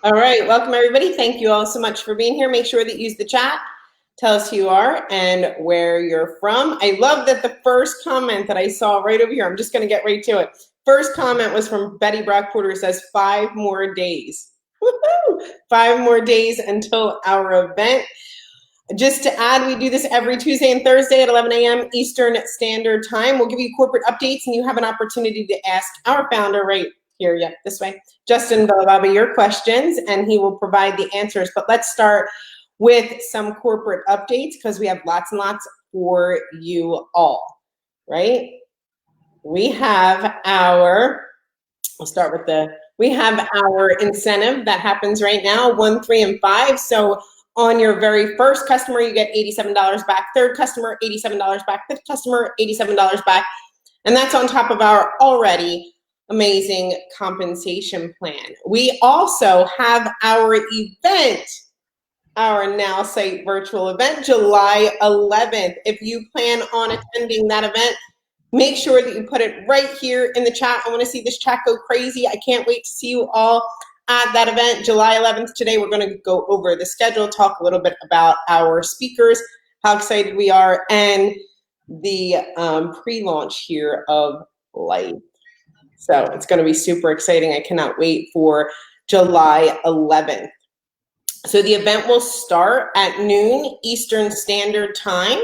All right, welcome everybody. Thank you all so much for being here. Make sure that you use the chat. Tell us who you are and where you're from. I love that the first comment that I saw right over here, I'm just gonna get right to it. First comment was from Betty Brock Porter, who says 5 more days. Woohoo! 5 more days until our event. Just to add, we do this every Tuesday and Thursday at 11 a.m. Eastern Standard Time. We'll give you corporate updates and you have an opportunity to ask our founder right here, yep, this way, Justin Balababa, your questions, and he will provide the answers. But let's start with some corporate updates because we have lots and lots for you all, right? We have our, we'll start with we have our incentive that happens right now, 1, 3, and 5. So on your very first customer, you get $87 back. Third customer, $87 back. Fifth customer, $87 back. And that's on top of our already amazing compensation plan. We also have our event, our Nowsite virtual event, July 11th. If you plan on attending that event, make sure that you put it right here in the chat. I want to see this chat go crazy. I can't wait to see you all at that event, July 11th. Today, we're going to go over the schedule, talk a little bit about our speakers, how excited we are, and the pre-launch here of Life. So it's going to be super exciting. I cannot wait for July 11th. So the event will start at noon Eastern Standard Time.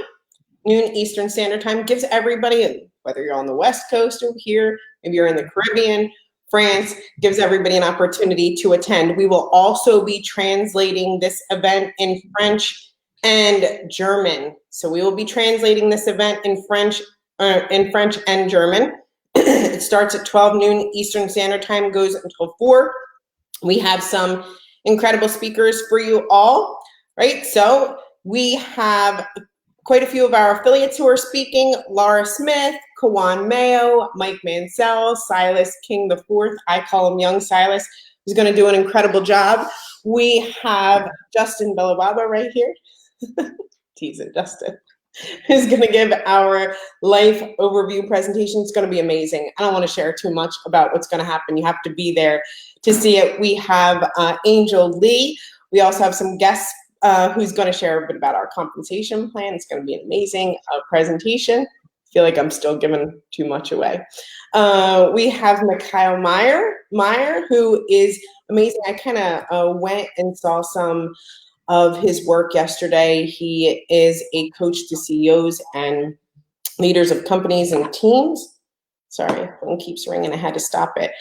Noon Eastern Standard Time gives everybody, whether you're on the West Coast over here, if you're in the Caribbean, France, gives everybody an opportunity to attend. We will also be translating this event in French and German. So we will be translating this event in French and German. It starts at 12 noon Eastern Standard Time, goes until 4. We have some incredible speakers for you all, right? So we have quite a few of our affiliates who are speaking: Laura Smith, Kawan Mayo, Mike Mansell, Silas King IV. I call him Young Silas, who's going to do an incredible job. We have Justin Balababa right here. Teasing Justin. Who's going to give our life overview presentation. It's going to be amazing. I don't want to share too much about what's going to happen. You have to be there to see it. We have Angel Lee. We also have some guests who's going to share a bit about our compensation plan. It's going to be an amazing presentation. I feel like I'm still giving too much away. We have Mikhail Meyer, who is amazing. I kind of went and saw some of his work yesterday. He is a coach to CEOs and leaders of companies and teams. Sorry, phone keeps ringing. I had to stop it.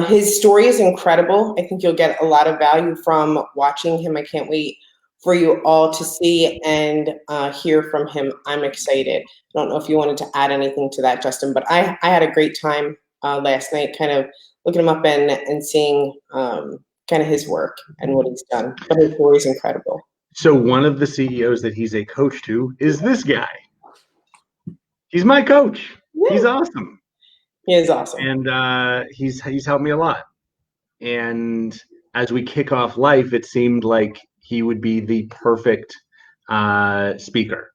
His story is incredible. I think you'll get a lot of value from watching him. I can't wait for you all to see and hear from him. I'm excited. I don't know if you wanted to add anything to that, Justin, but I had a great time last night kind of looking him up and seeing kind of his work and what he's done. But his story is incredible. So one of the CEOs that he's a coach to is this guy. He's my coach. Yeah. He's awesome. He is awesome. And he's helped me a lot. And as we kick off Life, it seemed like he would be the perfect speaker.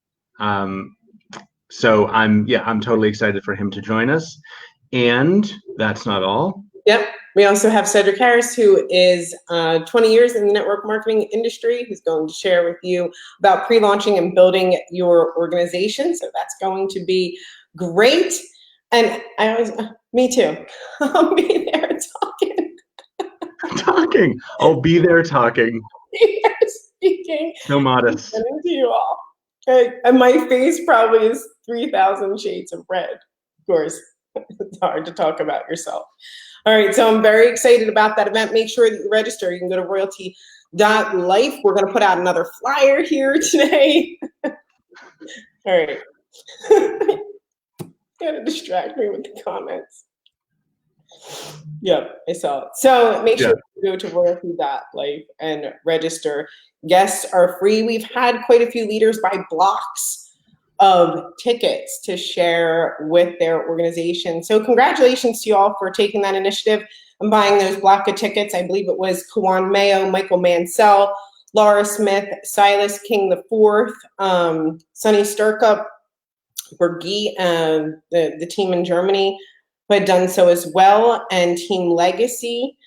So I'm totally excited for him to join us. And that's not all. Yep. We also have Cedric Harris, who is 20 years in the network marketing industry, who's going to share with you about pre-launching and building your organization. So that's going to be great. And I always, me too. I'll be there talking. I'll be there talking. Speaking. So modest. To you all. Okay. And my face probably is 3,000 shades of red. Of course, it's hard to talk about yourself. All right, so I'm very excited about that event. Make sure that you register. You can go to royalty.life. We're going to put out another flyer here today. All right. Gotta distract me with the comments. Yep, I saw it. So make sure you go to royalty.life and register. Guests are free. We've had quite a few leaders buy blocks of tickets to share with their organization. So congratulations to you all for taking that initiative and buying those block of tickets. I believe it was Kawan Mayo, Michael Mansell, Laura Smith, Silas King IV, Sonny Sturkup, Bergie, the team in Germany who had done so as well, and Team Legacy.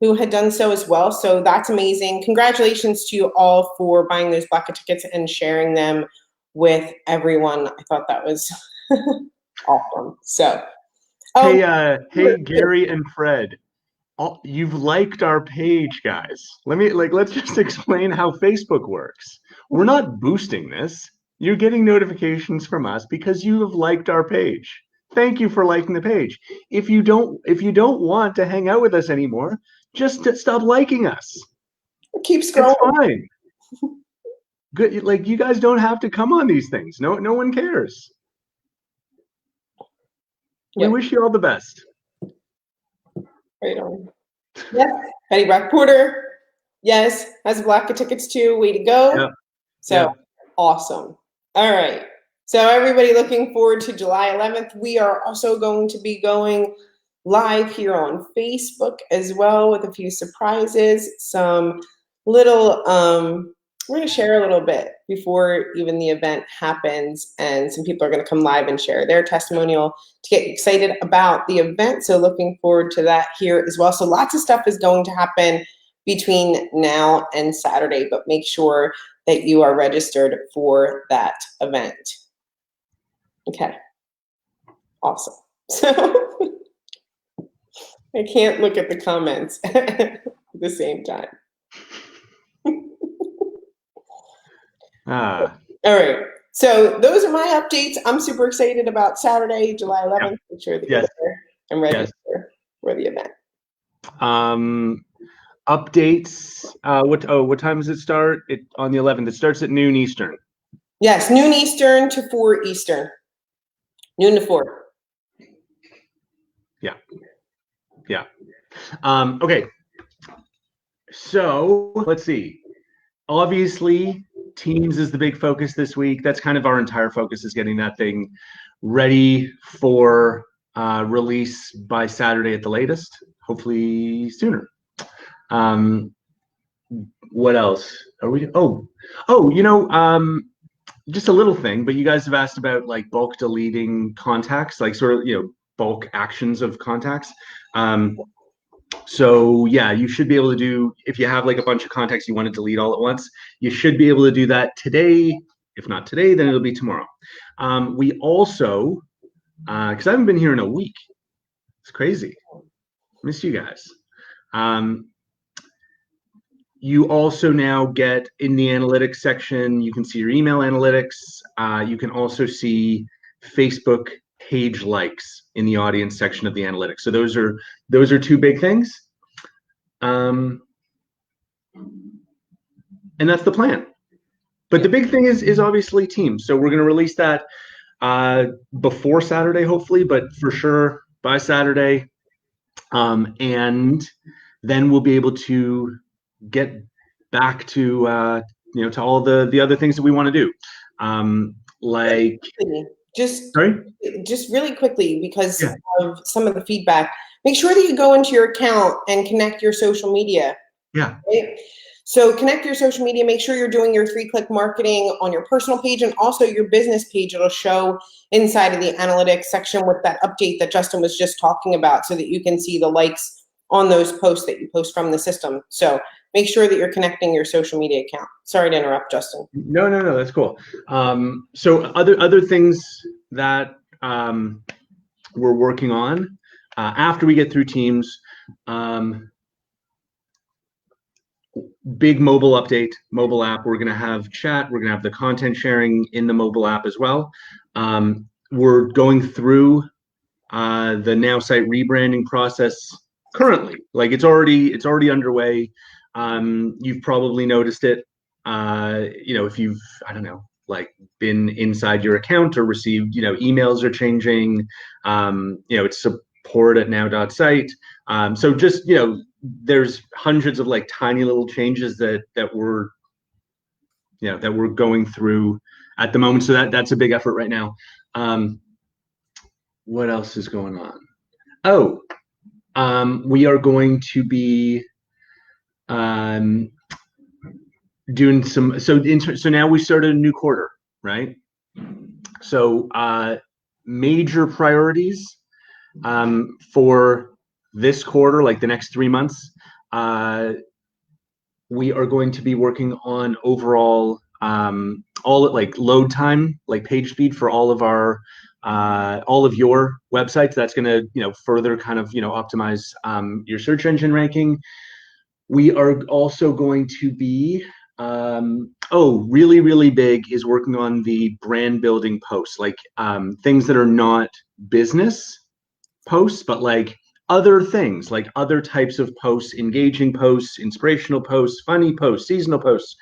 who had done so as well. So that's amazing. Congratulations to you all for buying those Black tickets and sharing them with everyone. I thought that was awesome. So, Hey, Gary and Fred. You've liked our page, guys. Let's just explain how Facebook works. We're not boosting this. You're getting notifications from us because you have liked our page. Thank you for liking the page. If you don't want to hang out with us anymore, just stop liking us. keep scrolling. It's fine. Good, like you guys don't have to come on these things. No one cares. We wish you all the best. Right on. Yes, Betty Brock Porter. Yes, has Black tickets too. Way to go. Yep. So awesome. All right. So everybody looking forward to July 11th. We are also going to be going live here on Facebook as well with a few surprises, some little, we're going to share a little bit before even the event happens, and some people are going to come live and share their testimonial to get excited about the event. So looking forward to that here as well. So lots of stuff is going to happen between now and Saturday, but make sure that you are registered for that event. Okay, awesome. So I can't look at the comments at the same time. All right, so those are my updates. I'm super excited about Saturday, July 11th. Make sure that you're there and register for the event. Updates. What time does it start? On the 11th. It starts at noon Eastern. Yes, noon Eastern to 4 Eastern. Noon to 4. Yeah. Okay. So let's see. Obviously, Teams is the big focus this week. That's kind of our entire focus, is getting that thing ready for release by Saturday at the latest, hopefully sooner. What else are we? Just a little thing, but you guys have asked about like bulk deleting contacts, like sort of, bulk actions of contacts. So yeah, you should be able to do, if you have like a bunch of contacts you want to delete all at once, you should be able to do that today. If not today, then it'll be tomorrow. We also, because I haven't been here in a week, it's crazy. Miss you guys. You also now get in the analytics section, you can see your email analytics. You can also see Facebook page likes in the audience section of the analytics. So those are two big things. And that's the plan. But the big thing is obviously Teams. So we're going to release that before Saturday, hopefully, but for sure by Saturday. And then we'll be able to get back to to all the other things that we want to do. Just really quickly, because of some of the feedback, make sure that you go into your account and connect your social media. Yeah. Right? So connect your social media, make sure you're doing your 3-click marketing on your personal page and also your business page. It'll show inside of the analytics section with that update that Justin was just talking about, so that you can see the likes on those posts that you post from the system. So make sure that you're connecting your social media account. Sorry to interrupt, Justin. No, that's cool. So other things that we're working on after we get through Teams, big mobile update, mobile app. We're going to have chat. We're going to have the content sharing in the mobile app as well. We're going through the Nowsite rebranding process currently. Like it's already underway. You've probably noticed it. If you've, been inside your account or received, emails are changing. It's support@now.site. So just, there's hundreds of like tiny little changes that we're going through at the moment. So that's a big effort right now. What else is going on? We are going to be doing some. So now we started a new quarter, right? So major priorities for this quarter, like the next 3 months. we are going to be working on overall all like load time, like page speed for all of your websites. That's going to further kind of optimize your search engine ranking. We are also going to be really, really big is working on the brand building posts, like things that are not business posts, but like other things, like other types of posts, engaging posts, inspirational posts, funny posts, seasonal posts,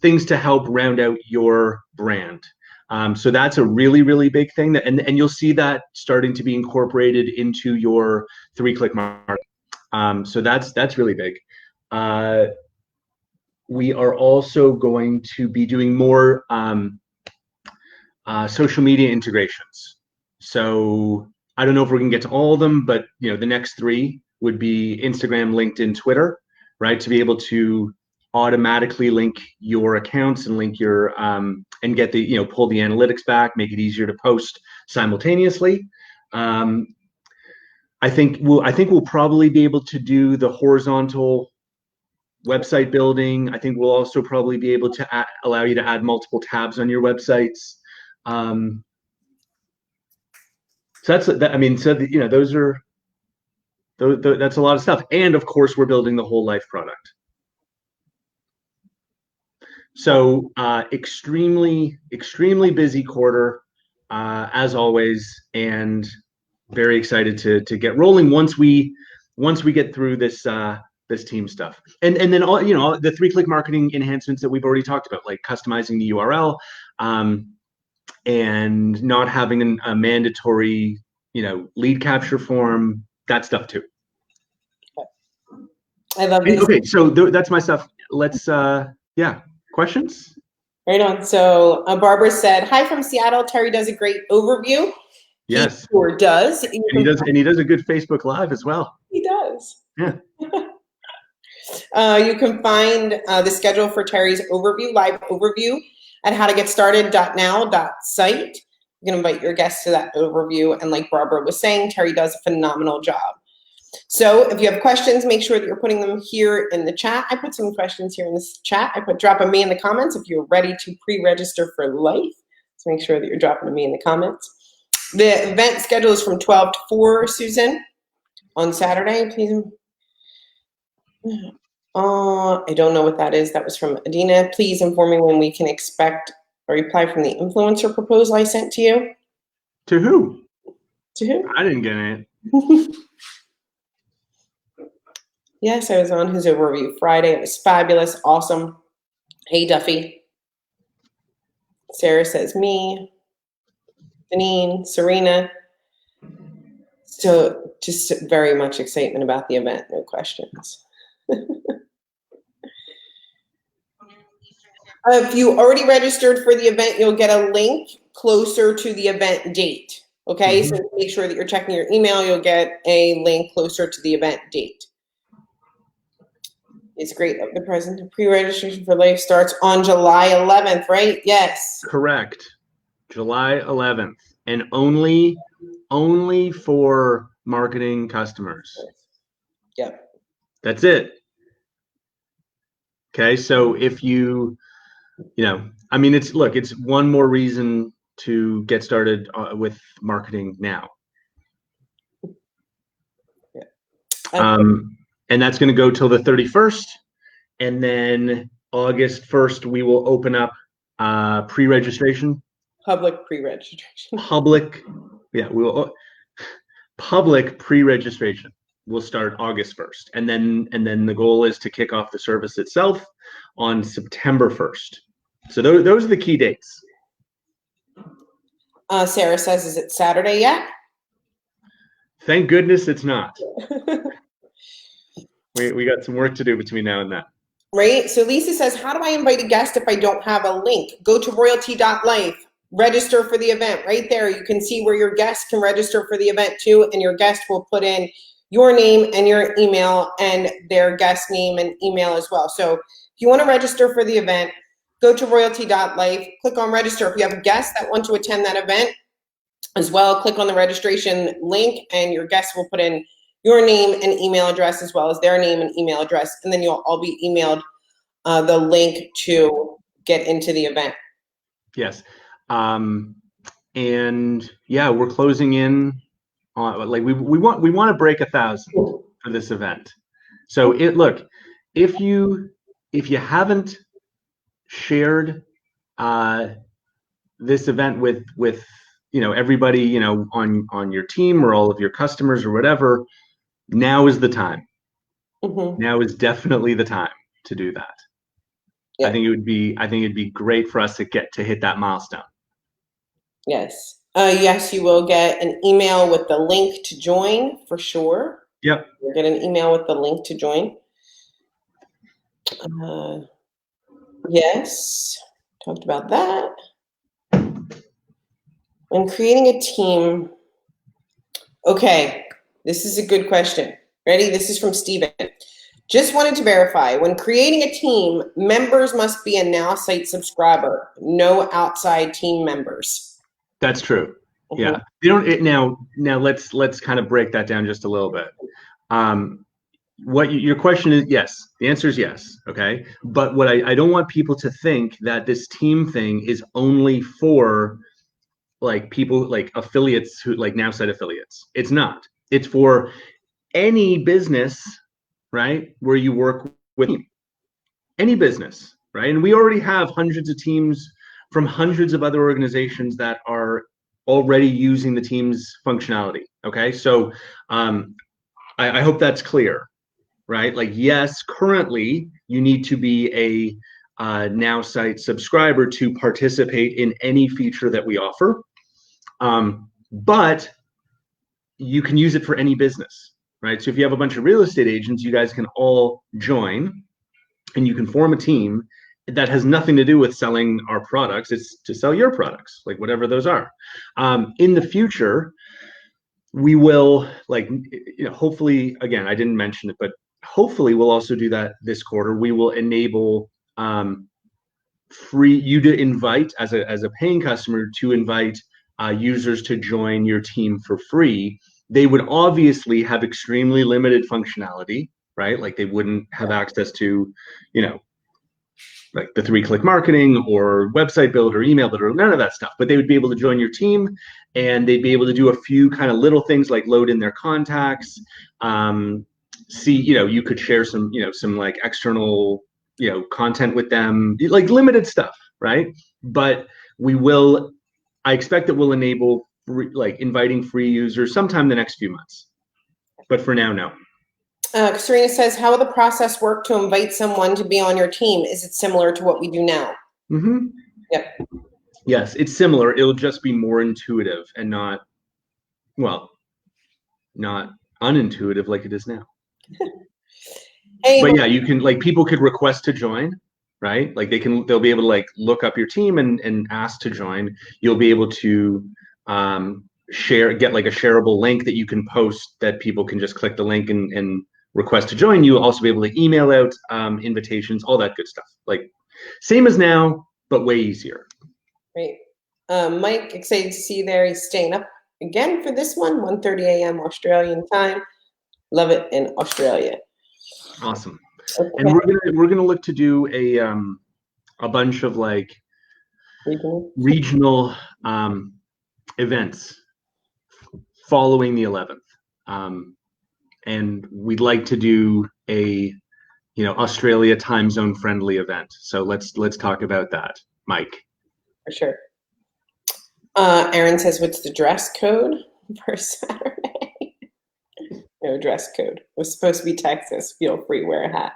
things to help round out your brand. So that's a really, really big thing, and you'll see that starting to be incorporated into your 3-click marketing. So that's really big. We are also going to be doing more social media integrations. So I don't know if we're going to get to all of them, but the next 3 would be Instagram, LinkedIn, Twitter, right? To be able to automatically link your accounts and link your and get the pull the analytics back, make it easier to post simultaneously. I think we'll probably be able to do the horizontal website building. I think we'll also probably be able to allow you to add multiple tabs on your websites. So that's that. I mean, so those are that's a lot of stuff. And of course, we're building the whole life product. So extremely, extremely busy quarter as always, and very excited to get rolling once we get through this this team stuff. And then all the 3-click marketing enhancements that we've already talked about, like customizing the URL and not having a mandatory lead capture form, that stuff too. I love these. Okay, so that's my stuff. Let's questions? Right on. So Barbara said, "Hi from Seattle. Terry does a great overview." Yes, he sure does. And he does a good Facebook Live as well. He does. Yeah. You can find the schedule for Terry's live overview at howtogetStarted.now.site. You can invite your guests to that overview. And like Barbara was saying, Terry does a phenomenal job. So if you have questions, make sure that you're putting them here in the chat. I put some questions here in this chat. Drop them me in the comments if you're ready to pre-register for life. So make sure that you're dropping them me in the comments. The event schedule is from 12 to 4, Susan, on Saturday. Please. I don't know what that is. That was from Adina. Please inform me when we can expect a reply from the influencer proposal I sent to you. To who? To who? I didn't get it. Yes, I was on his overview Friday. It was fabulous, awesome. Hey, Duffy. Sarah says me. Janine, Serena. So just very much excitement about the event, no questions. If you already registered for the event, you'll get a link closer to the event date. Okay, so make sure that you're checking your email. You'll get a link closer to the event date. It's great. The present pre-registration for life starts on July 11th, right? Yes. Correct. July 11th, and only for marketing customers. Yep. That's it. Okay, so if I mean, it's one more reason to get started with marketing now. Yeah. And that's going to go till the 31st, and then August 1st we will open up pre-registration. Public pre-registration. Public pre-registration will start August 1st, and then the goal is to kick off the service itself on September 1st. So those are the key dates. Sarah says, "Is it Saturday yet?" Thank goodness it's not. We got some work to do between now and then. Right. So Lisa says, "How do I invite a guest if I don't have a link?" Go to royalty.life. Register for the event. Right there, you can see where your guest can register for the event too, and your guest will put in your name and your email and their guest name and email as well. So if you want to register for the event, go to royalty.life, click on register. If you have guests that want to attend that event as well, click on the registration link and your guests will put in your name and email address as well as their name and email address, and then you'll all be emailed the link to get into the event. Yes. And yeah, we're closing in on, like, we want to break 1,000 for this event. So look, if you haven't shared this event with everybody on your team or all of your customers or whatever, now is the time. Now is definitely the time to do that. Yeah. I think it'd be great for us to hit that milestone. Yes. Yes, you will get an email with the link to join for sure. Yep. You'll get an email with the link to join. Yes, talked about that. When creating a team, okay, this is a good question. Ready? This is from Steven. Just wanted to verify, when creating a team, members must be a Nowsite subscriber, no outside team members. That's true. Yeah. You don't now let's kind of break that down just a little bit. What your question is, yes, the answer is yes. Okay. But what I don't want people to think that this team thing is only for like people like affiliates who like Nowsite affiliates. It's not. It's for any business, right, where you work with any business, right? And we already have hundreds of teams from hundreds of other organizations that are already using the Teams functionality. Okay, so I hope that's clear, right? Like, yes, currently you need to be a Nowsite subscriber to participate in any feature that we offer, but you can use it for any business, right? So if you have a bunch of real estate agents, you guys can all join and you can form a team that has nothing to do with selling our products. It's to sell your products, like whatever those are. In the future, we will, like, hopefully, again, I didn't mention it, but hopefully we'll also do that this quarter. We will enable free you to invite as a paying customer to invite users to join your team for free. They would obviously have extremely limited functionality, right? Like they wouldn't have access to, like the 3-click marketing or website builder, email builder, none of that stuff. But they would be able to join your team and they'd be able to do a few kind of little things like load in their contacts. See, you could share some, some like external, content with them, like limited stuff, right? But I expect that we'll enable like inviting free users sometime in the next few months. But for now, no. Serena says, how will the process work to invite someone to be on your team? Is it similar to what we do now? Mm-hmm. Yep. Yes, it's similar. It'll just be more intuitive and not unintuitive like it is now. But yeah, you can, like, people could request to join, right? Like they'll be able to like look up your team and ask to join. You'll be able to get like a shareable link that you can post that people can just click the link and request to join. You'll also be able to email out invitations, all that good stuff. Like same as now, but way easier. Great. Mike, excited to see you there. He's staying up again for this one, 1:30 a.m. Australian time. Love it in Australia. Awesome. Okay. And we're gonna look to do a bunch of like regional events following the 11th. And we'd like to do a Australia time zone friendly event. So let's talk about that, Mike. For sure. Aaron says, what's the dress code for Saturday? No dress code. It was supposed to be Texas. Feel free, wear a hat.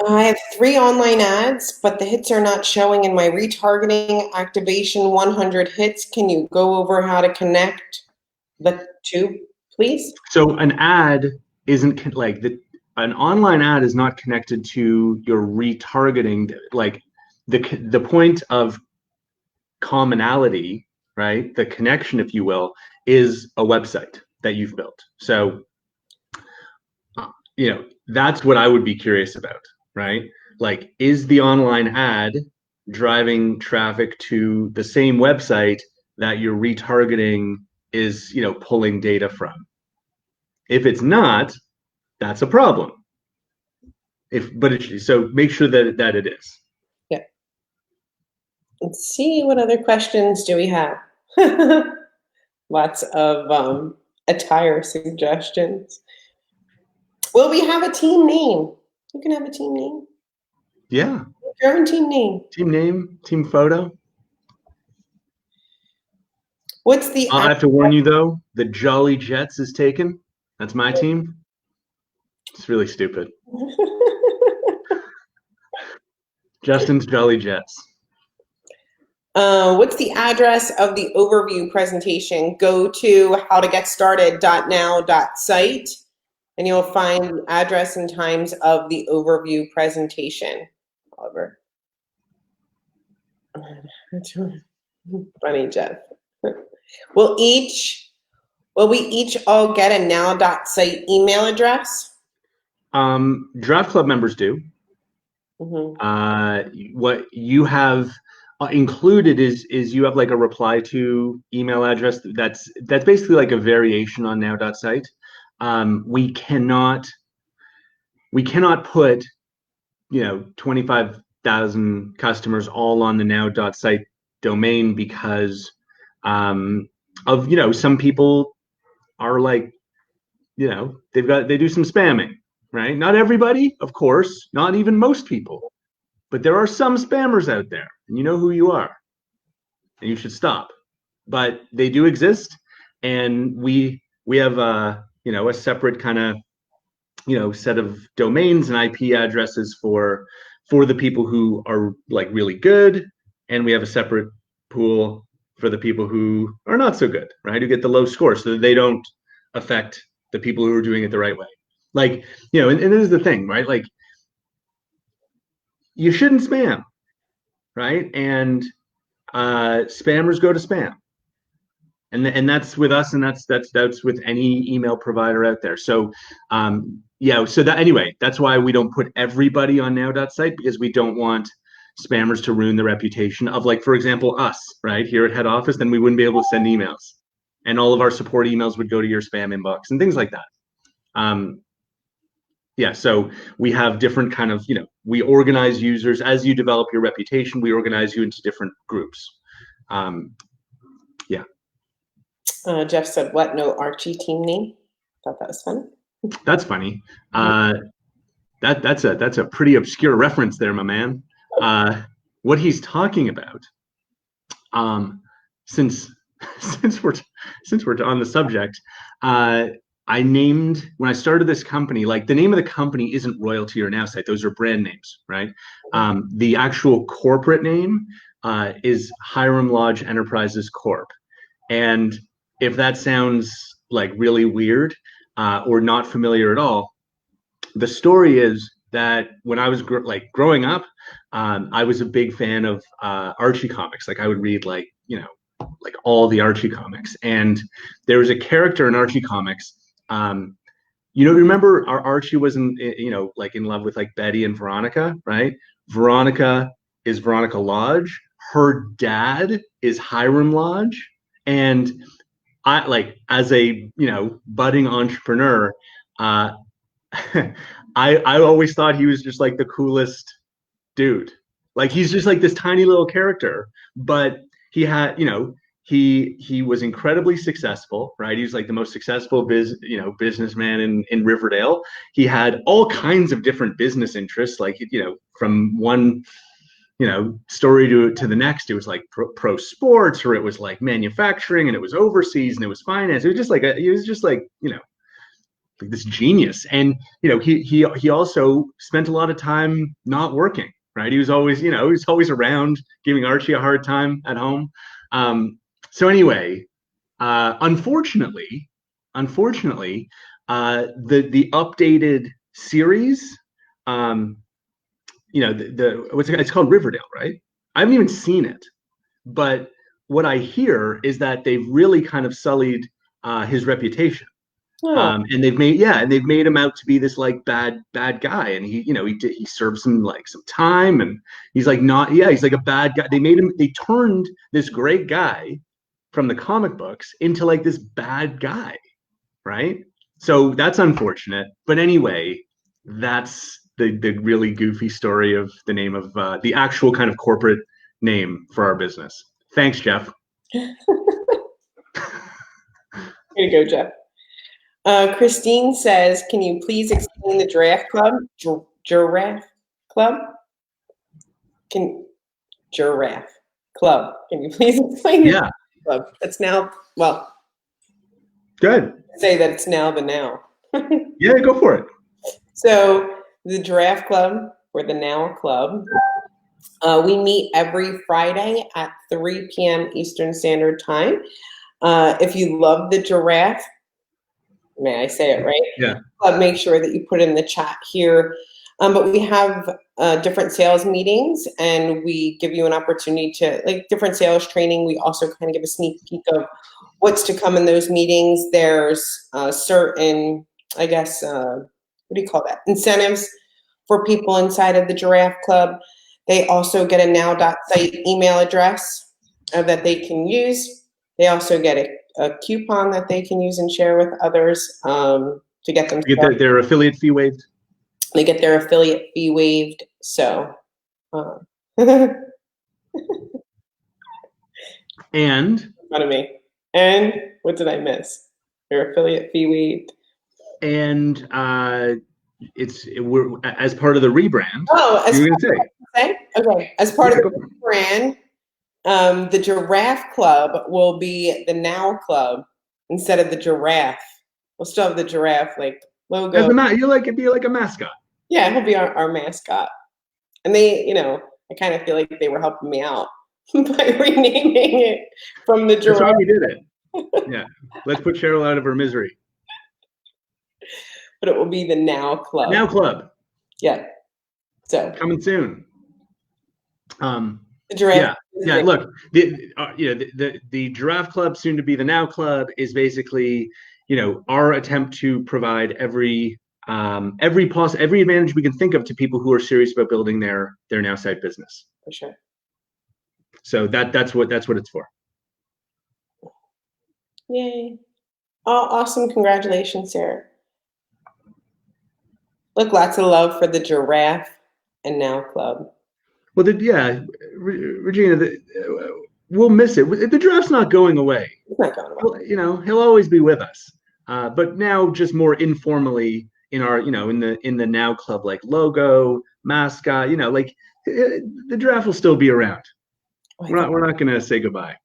I have 3 online ads, but the hits are not showing in my retargeting activation 100 hits. Can you go over how to connect the two, please? So an ad isn't like an online ad is not connected to your retargeting. Like the point of commonality, right? The connection, if you will, is a website that you've built. So, that's what I would be curious about, right? Like, is the online ad driving traffic to the same website that your retargeting is, pulling data from. If it's not, that's a problem. So make sure that it is. Yeah. Let's see, what other questions do we have? Lots of attire suggestions. Will we have a team name? You can have a team name. Yeah. Your own team name. Team name, team photo. What's the? I have to warn you though, the Jolly Jets is taken. That's my team. It's really stupid. Justin's Jolly Jets. What's the address of the overview presentation? Go to howtogetstarted.now.site and you'll find the address and times of the overview presentation. Oliver. Funny, Jeff. Will we each all get a now.site email address? Draft Club members do. Mm-hmm. What you have included is you have like a reply to email address that's basically like a variation on now.site. We cannot put 25,000 customers all on the now.site domain because of some people are like they do some spamming, right? Not everybody, of course, not even most people, but there are some spammers out there, and you know who you are, and you should stop. But they do exist, and we have a separate kind of set of domains and IP addresses for the people who are like really good, and we have a separate pool for the people who are not so good, right? Who get the low score, so that they don't affect the people who are doing it the right way. Like, and this is the thing, right? Like, you shouldn't spam, right? And spammers go to spam. And that's with us, and that's with any email provider out there. So so that anyway, that's why we don't put everybody on now.site, because we don't want spammers to ruin the reputation of, like, for example, us right here at head office. Then we wouldn't be able to send emails, and all of our support emails would go to your spam inbox and things like that. So we have different kind of, we organize users as you develop your reputation. We organize you into different groups. Jeff said, what? No Archie team name? Thought that was funny. That's funny. That's a pretty obscure reference there, my man. What he's talking about, since we're on the subject, I named, when I started this company, like, the name of the company isn't Royalty or Nowsite. Those are brand names, right? The actual corporate name is Hiram Lodge Enterprises Corp. And if that sounds like really weird or not familiar at all, the story is that when I was growing up, I was a big fan of Archie comics. Like, I would read like all the Archie comics, and there was a character in Archie comics. Remember Archie was in love with like Betty and Veronica, right? Veronica is Veronica Lodge. Her dad is Hiram Lodge. And I, like, as a budding entrepreneur, I always thought he was just like the coolest dude. Like, he's just like this tiny little character, but he had he was incredibly successful, right? He was like the most successful businessman in Riverdale. He had all kinds of different business interests, like from one story to the next. It was like pro sports, or it was like manufacturing, and it was overseas, and it was finance. It was just like like this genius. And he also spent a lot of time not working, right? He was always around, giving Archie a hard time at home. So anyway, unfortunately, the updated series, it's called Riverdale, right? I haven't even seen it, but what I hear is that they've really kind of sullied his reputation. Oh, And they've made him out to be this like bad guy, and he served some time, and he's like he's like a bad guy. They turned this great guy from the comic books into like this bad guy, right? So that's unfortunate. But anyway, that's the really goofy story of the name of the actual kind of corporate name for our business. Thanks, Jeff. here you go, Jeff. Christine says, can you please explain the Giraffe Club? Giraffe Club? Giraffe Club. Can you please explain the Giraffe Club? It's now, well, good. Say that it's now the now. Yeah, go for it. So the Giraffe Club, or the Now Club, we meet every Friday at 3 p.m. Eastern Standard Time. If you love the giraffe, may I say it right? Yeah. Make sure that you put in the chat here. But we have different sales meetings, and we give you an opportunity to, like, different sales training. We also kind of give a sneak peek of what's to come in those meetings. There's certain, I guess, what do you call that? Incentives for people inside of the Giraffe Club. They also get a now.site email address that they can use. They also get a coupon that they can use and share with others to get them started. Their affiliate fee waived. They get their affiliate fee waived. So, and out of me. And what did I miss? Their affiliate fee waived. And we're as part of the rebrand. Oh, as you were going to say? Okay, as part of the rebrand, the Giraffe Club will be the Now Club instead of the Giraffe. We'll still have the giraffe like logo. It'd be like a mascot. Yeah, he'll be our mascot. And they, I kind of feel like they were helping me out by renaming it from the giraffe. That's why we did it. Yeah, let's put Cheryl out of her misery. But it will be the Now Club. Now Club. Yeah. So coming soon. The giraffe. Yeah. Look, the Giraffe Club, soon to be the Now Club, is basically, our attempt to provide every advantage we can think of to people who are serious about building their Nowsite business. For sure. So that's what it's for. Yay! Oh, awesome! Congratulations, Sarah. Look, lots of love for the Giraffe and Now Club. Well, Regina, we'll miss it. The Giraffe's not going away. It's not going away. He'll always be with us. But now, just more informally, in our, in the Now Club, like, logo, mascot, the Giraffe will still be around. We're not gonna say goodbye.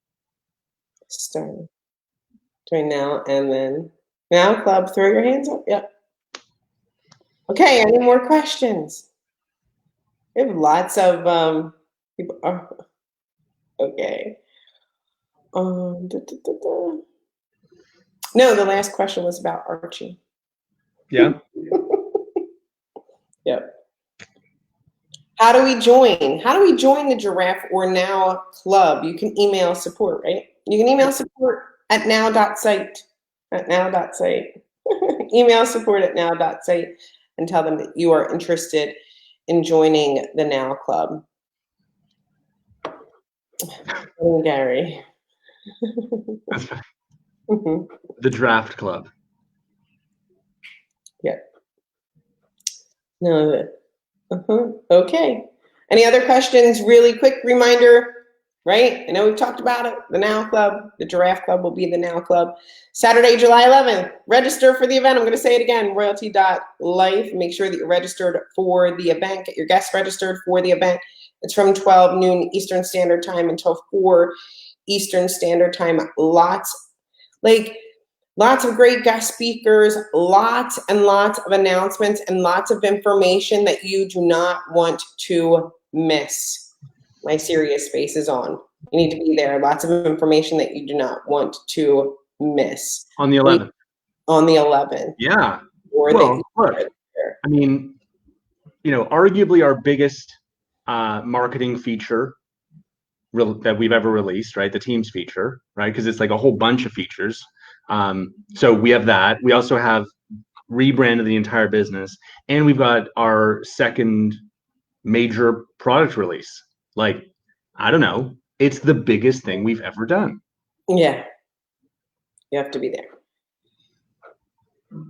Start doing now and then Now Club. Throw your hands up. Yep. Okay. Any more questions? We have lots of people. Okay. No, the last question was about Archie. Yeah. Yep. How do we join? How do we join the Giraffe or Now Club? You can email support, right? You can email support at now.site. Email support at now.site and tell them that you are interested in joining the Now Club. Gary. That's fine. The Draft Club. Yeah. No. Okay. Any other questions? Really quick reminder, right? I know we've talked about it. The Now Club, the Giraffe Club will be the Now Club. Saturday, July 11th. Register for the event. I'm going to say it again, royalty.life. Make sure that you're registered for the event. Get your guests registered for the event. It's from 12 noon Eastern Standard Time until 4 Eastern Standard Time. Lots of great guest speakers, lots and lots of announcements, and lots of information that you do not want to miss. My serious space is on. You need to be there. Lots of information that you do not want to miss. On the 11th. On the 11th. Yeah. Well, look, I mean, arguably our biggest marketing feature that we've ever released, right? The Teams feature, right? Because it's like a whole bunch of features. So we have that. We also have rebranded the entire business, and we've got our second major product release. Like, I don't know, it's the biggest thing we've ever done. Yeah, you have to be there.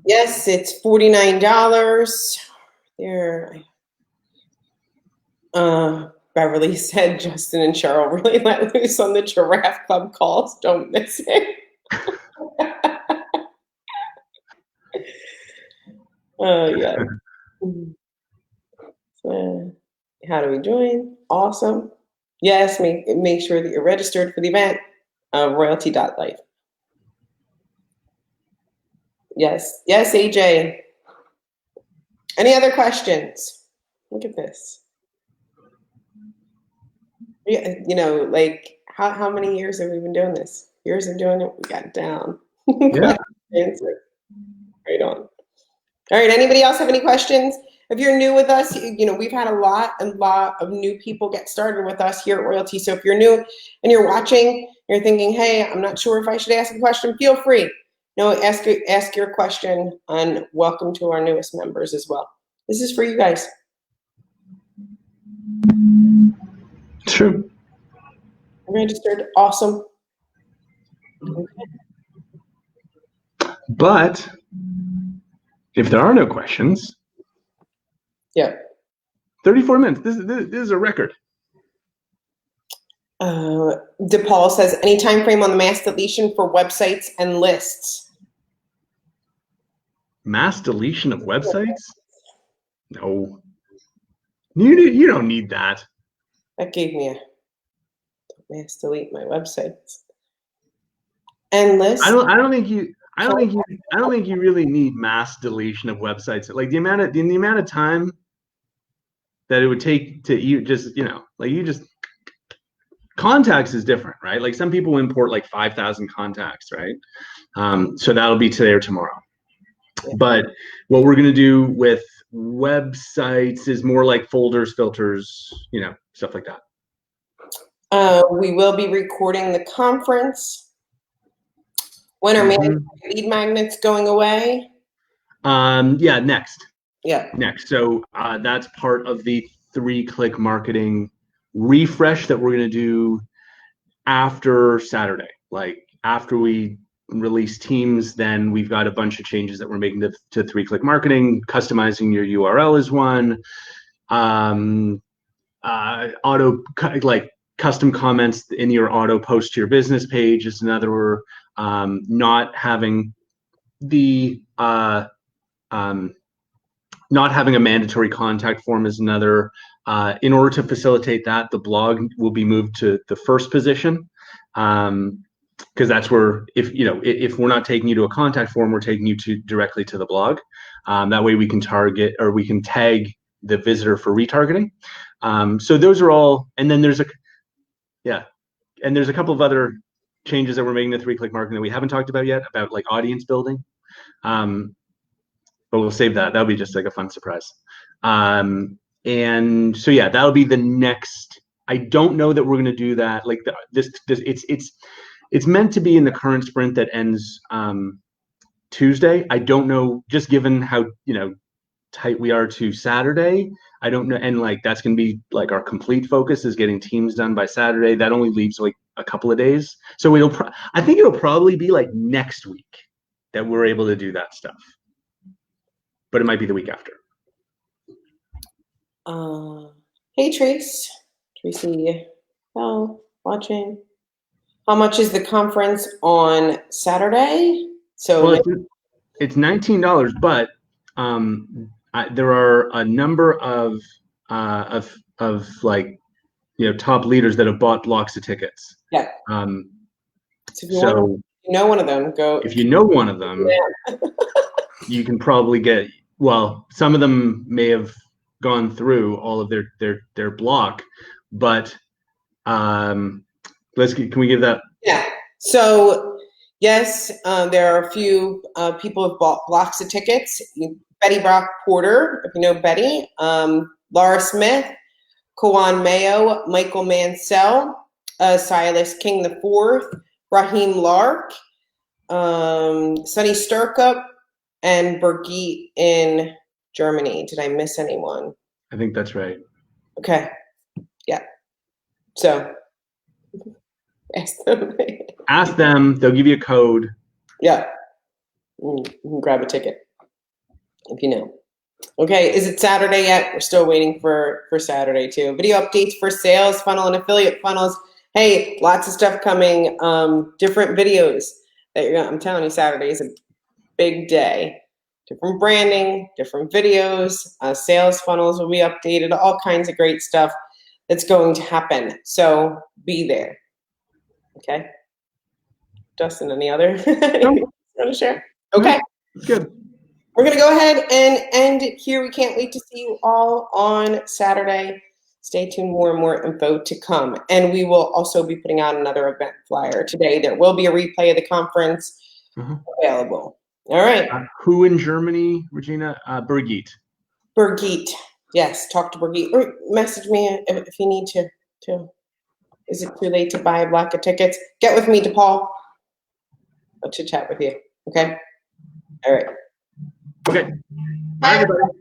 Yes, it's $49. There. Beverly said Justin and Cheryl really let loose on the Giraffe Club calls. Don't miss it. Oh, yeah. So, how do we join? Awesome. Yes, make sure that you're registered for the event. Royalty.life. Yes. Yes, AJ. Any other questions? Look at this. Yeah, you know, like how many years have we been doing this? Years of doing it, we got it down. Yeah. Answer. Right on. All right. Anybody else have any questions? If you're new with us, you know, we've had a lot of new people get started with us here at Royalty. So if you're new and you're watching, you're thinking, hey, I'm not sure if I should ask a question, feel free. No, ask your question, and welcome to our newest members as well. This is for you guys. True. Registered. Awesome. Okay. But if there are no questions, Yeah. 34 minutes. This is a record. DePaul says, any time frame on the mass deletion for websites and lists? Mass deletion of websites? No. You don't need that. That gave me a mass delete my websites and lists. I don't think you really need mass deletion of websites. Like the amount of time that it would take to you just, contacts is different, right? Like some people import like 5,000 contacts, right? So that'll be today or tomorrow. Yeah. But what we're going to do with websites is more like folders, filters, stuff like that. We will be recording the conference. When are lead magnets going away? Yeah, next. Yeah. Next. So that's part of the 3-click marketing refresh that we're going to do after Saturday. Like after we release Teams, then we've got a bunch of changes that we're making to 3-click marketing. Customizing your URL is one. Custom comments in your auto post to your business page is another. Not having a mandatory contact form is another. In order to facilitate that, the blog will be moved to the first position, because that's where if we're not taking you to a contact form, we're taking you directly to the blog. That way we can target, or we can tag the visitor for retargeting. So those are all, and then there's a couple of other changes that we're making to 3-click marketing that we haven't talked about yet, about like audience building. But we'll save that. That'll be just like a fun surprise. And so yeah, that'll be the next. I don't know that we're going to do that. Like it's meant to be in the current sprint that ends Tuesday. I don't know, just given how tight we are to Saturday. I don't know, and like that's going to be like our complete focus is getting Teams done by Saturday. That only leaves like a couple of days. So I think it'll probably be like next week that we're able to do that stuff. But it might be the week after. Hey, Tracy, watching. How much is the conference on Saturday? So it's $19, but there are a number of like top leaders that have bought blocks of tickets. Yeah. So if you know one of them, go. If you know one of them, yeah. You can probably get. Well, some of them may have gone through all of their block, but can we give that? Yeah. So yes, there are a few people who have bought blocks of tickets. Betty Brock Porter, if you know Betty, Laura Smith, Kawan Mayo, Michael Mansell, Silas King IV, Raheem Lark, Sunny Sturkup and Birgit in Germany. Did I miss anyone? I think that's right. Okay. Yeah. So ask them. Ask them. They'll give you a code. Yeah. You can grab a ticket if you know. Okay. Is it Saturday yet? We're still waiting for Saturday too. Video updates for sales funnel and affiliate funnels. Hey, lots of stuff coming. Different videos that you're gonna, I'm telling you, Saturday is a big day. Different branding, different videos, sales funnels will be updated, all kinds of great stuff that's going to happen. So be there. Okay. Justin, any other? Anything you want to share? Okay. Good. We're going to go ahead and end it here. We can't wait to see you all on Saturday. Stay tuned, more and more info to come. And we will also be putting out another event flyer today. There will be a replay of the conference available. All right. Who in Germany, Regina? Birgit. Birgit. Yes, talk to Birgit. Or message me if you need to. Is it too late to buy a block of tickets? Get with me, DePaul. I'll chit chat with you. Okay? All right. Okay. Bye, Bye, everybody.